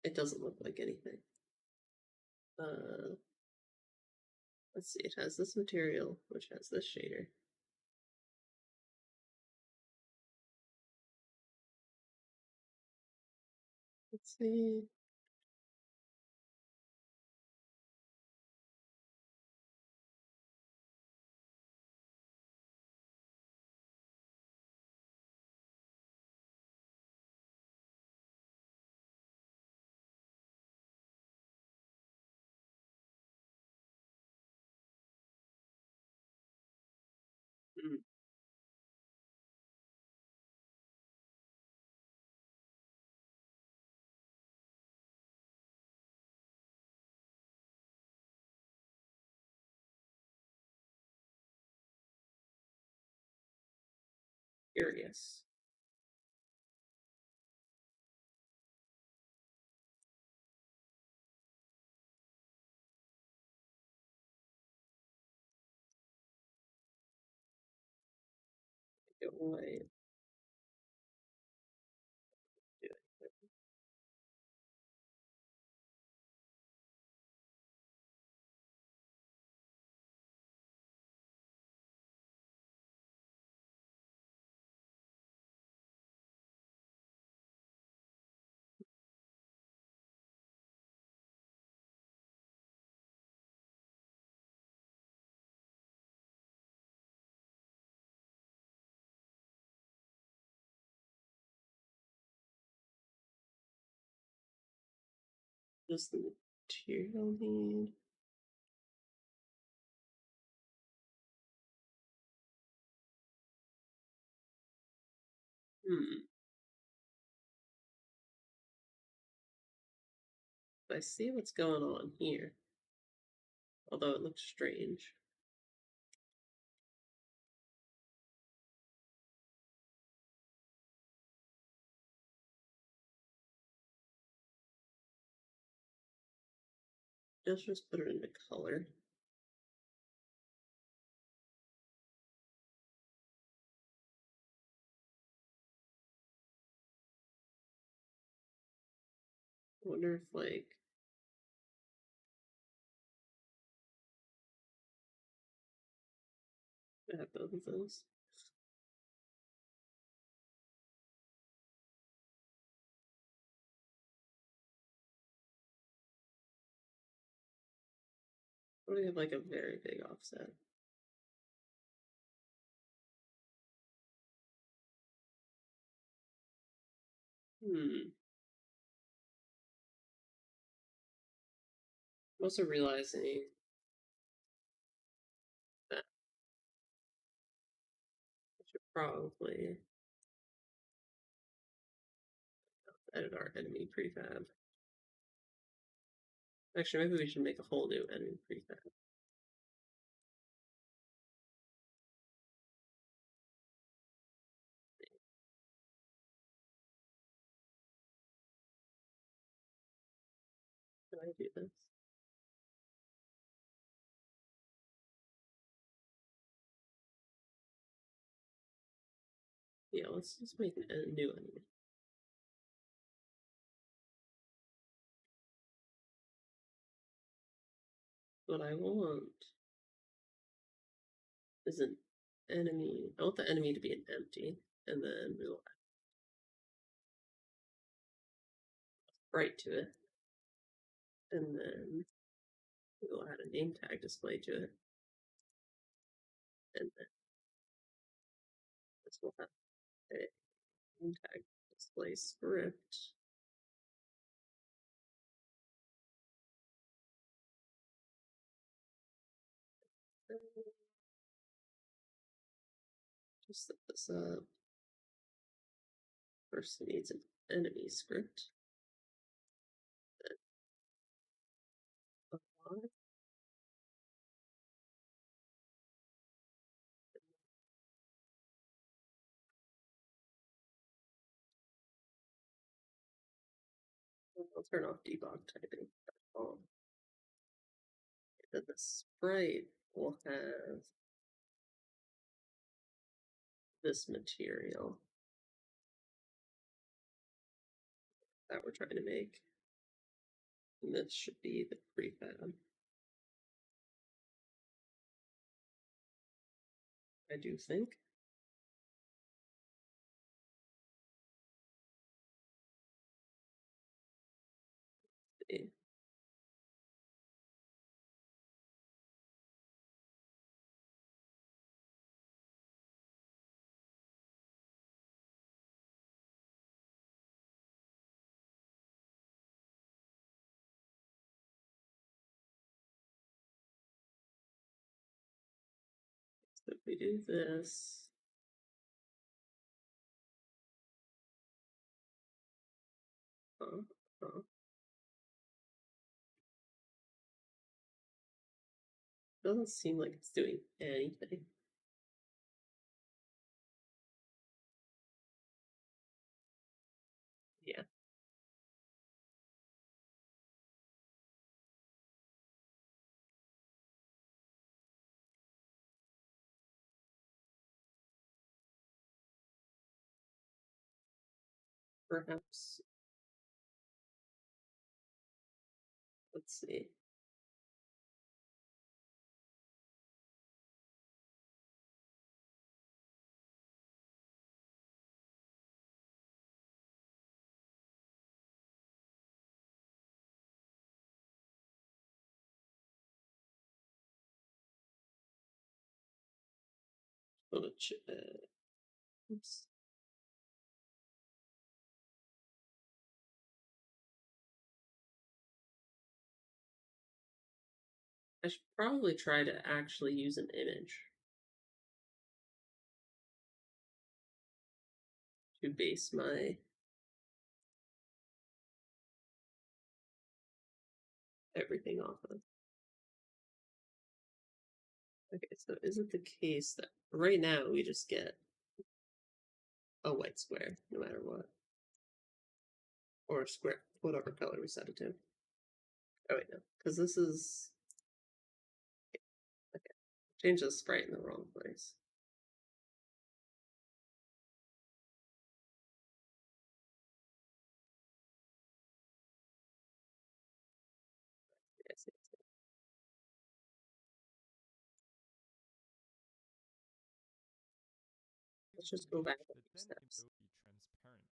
It doesn't look like anything. Let's see, it has this material, which has this shader. Let's see. Mm. Curious. Go away. Do it. Just the material need. I see what's going on here, although it looks strange. Just put it into color. I wonder if like I have both of those. What do we have like a very big offset? I'm also realizing that I should probably edit our enemy prefab. Actually, maybe we should make a whole new enemy prefab. Can I do this? Yeah, let's just make a new enemy. What I want is an enemy. I want the enemy to be an empty, and then we'll add bright to it, and then we'll add a name tag display to it, and then this will have a name tag display script. Just set this up. First, it needs an enemy script. Then apply. I'll turn off debug typing. Then the sprite will have this material that we're trying to make. And this should be the prefab. I do think. See. So if we do this, uh, uh, doesn't seem like it's doing anything. Perhaps, let's see. Oops. I should probably try to actually use an image to base my everything off of. Okay, so is it the case that right now we just get a white square no matter what? Or a square, whatever color we set it to. Oh wait, no, because this is okay. Change the sprite in the wrong place. Yes, yes. Let's just go back a few steps Be transparent.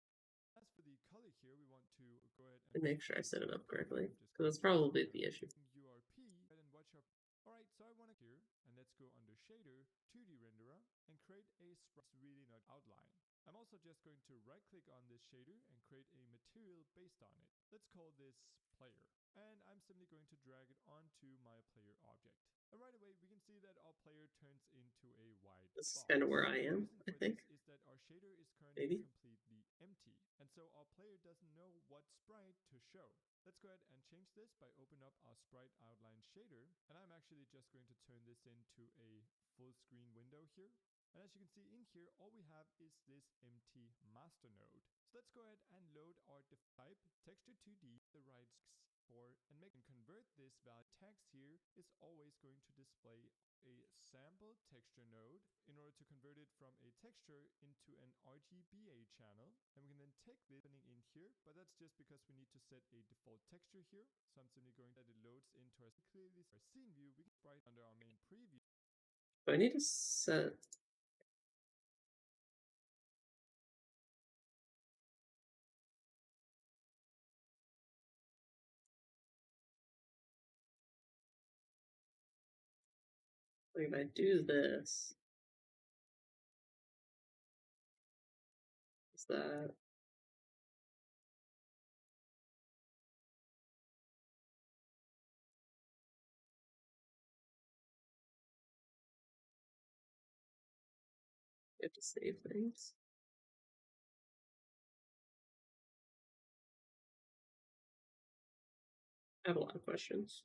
As for the color here, we want to go ahead and and make sure I set it up correctly, I'm just because going that's to probably the issue. URP and watch our. All right, so I want to here, and let's go under shader, 2D renderer, and create a sprite really not outline. I'm also just going to right click on this shader and create a material based on it. Let's call this player. And I'm simply going to drag it onto my player object. And right away, we can see that our player turns into a white This is box. kind of where I The am, reason I for think. this is that our shader is currently Maybe. completely empty. And so our player doesn't know what sprite to show. Let's go ahead and change this by opening up our sprite outline shader. And I'm actually just going to turn this into a full screen window here. And as you can see in here, all we have is this empty master node. So let's go ahead and load our type texture 2D, the right for and make and convert this value text here is always going to display a sample texture node in order to convert it from a texture into an RGBA channel. And we can then take this in here, but that's just because we need to set a default texture here. So I'm simply going that it loads into our clearly our scene view. We can write under our main preview. So I need to set if I do this, is that you have to save things? I have a lot of questions.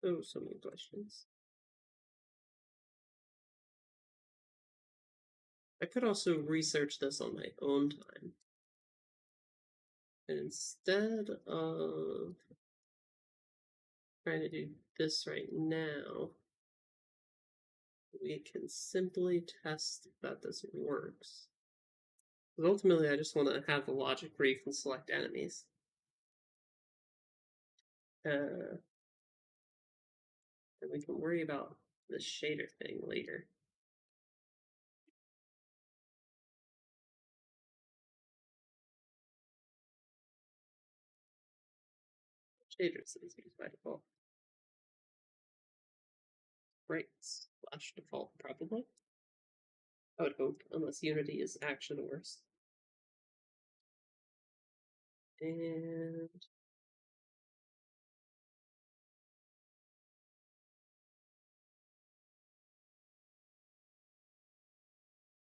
Oh, so many questions. I could also research this on my own time. And instead of trying to do this right now, we can simply test that this works. Because ultimately, I just want to have the logic where you can select enemies. And we can worry about the shader thing later. Shaders is used by default. Right, slash default, probably. I would hope, unless Unity is actually the worst. And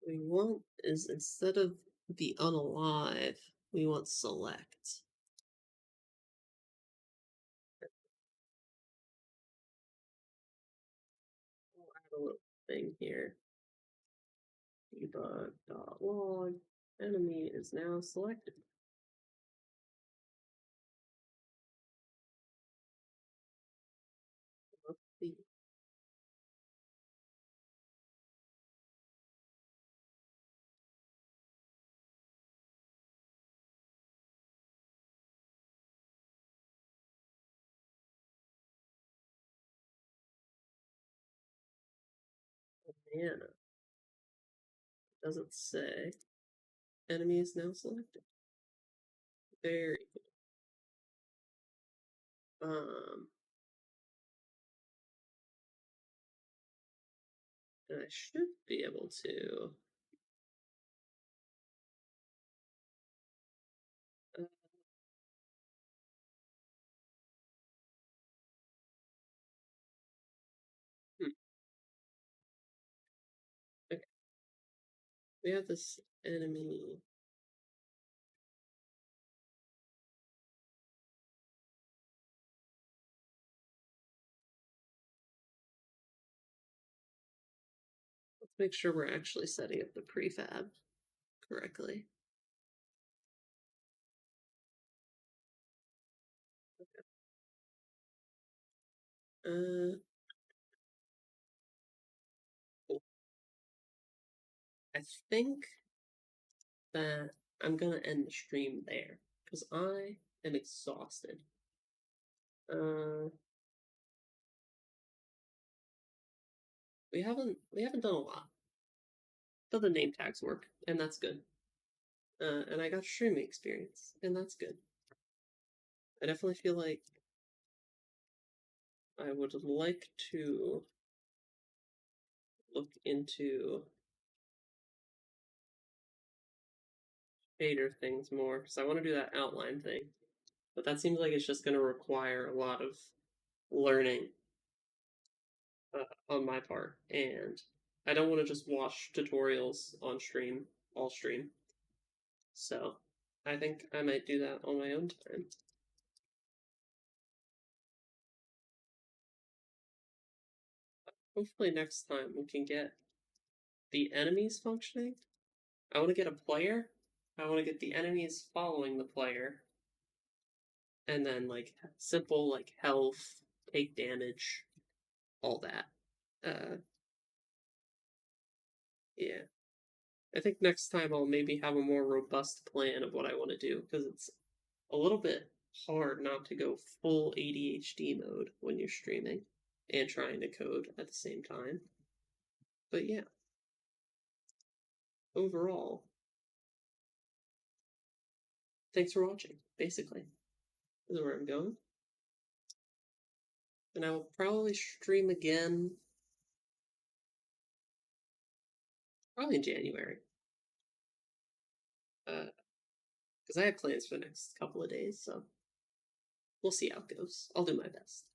we want is instead of the unalive, we want select. We'll add a little thing here. Debug.log enemy is now selected. Let's see. Mana. Doesn't say. Enemy is now selected. Very cool. And I should be able to. Uh, hmm, okay. We have this enemy. Let's make sure we're actually setting up the prefab correctly. Cool. I think that I'm gonna end the stream there because I am exhausted. Uh, we haven't done a lot. But the name tags work, and that's good. And I got streaming experience, and that's good. I definitely feel like I would like to look into shader things more because I want to do that outline thing. But that seems like it's just going to require a lot of learning on my part, and I don't want to just watch tutorials on stream all stream. So I think I might do that on my own time. Hopefully next time we can get the enemies functioning. I want to get a player. I want to get the enemies following the player, and then like simple like health, take damage, all that. Uh, yeah. I think next time I'll maybe have a more robust plan of what I want to do because it's a little bit hard not to go full ADHD mode when you're streaming and trying to code at the same time. But yeah, overall, thanks for watching, basically. This is where I'm going. And I will probably stream again probably in January. Because I have plans for the next couple of days, so we'll see how it goes. I'll do my best.